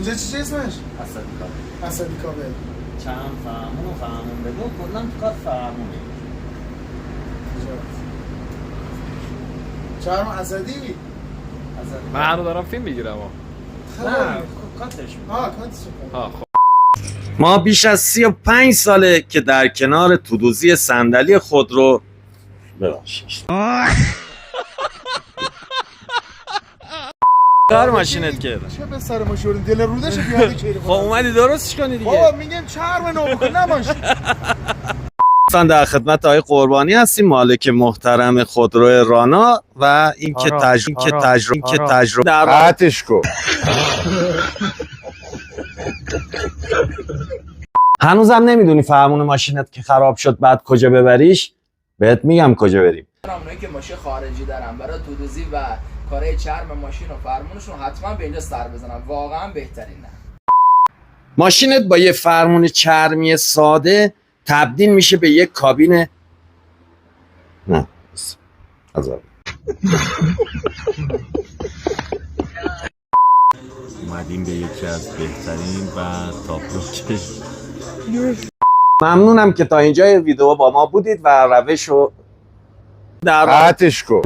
اینجا چی اسمش؟ اسدی کابل. چند فرمون بگو کلا تو کار فرمونه. چهارم اسدی؟ من هنو دارم فیلم میگیرم نه کاتش خب ما بیش از 35 ساله که در کنار تودوزی صندلی خودرو ببخشید کار ماشینت کرد چه به سر ما شورین دل رودش پیاده کردی. خب اومدی درستش کنی دیگه. بابا میگم چرم نو بکن نماش. دوستان در خدمت آقای قربانی هستیم، مالک محترم خودرو رانا و اینکه تجربه در قطعش کن. هنوزم نمیدونی فرمون ماشینت که خراب شد بعد کجا ببریش؟ بهت میگم کجا بریم. اونایی که ماشین خارجی دارن برای تودوزی و کارهای چرم ماشین و فرمونشون حتما به اینجا سر بزنن، واقعا بهترینه. ماشینت با یه فرمون چرمی ساده تبدیل میشه به یک کابین. نه عذاب. اومدیم به یکی از بهترین و تاپ نوچ. ممنونم که تا اینجای ویدیو با ما بودید و روش رو قطعش کن.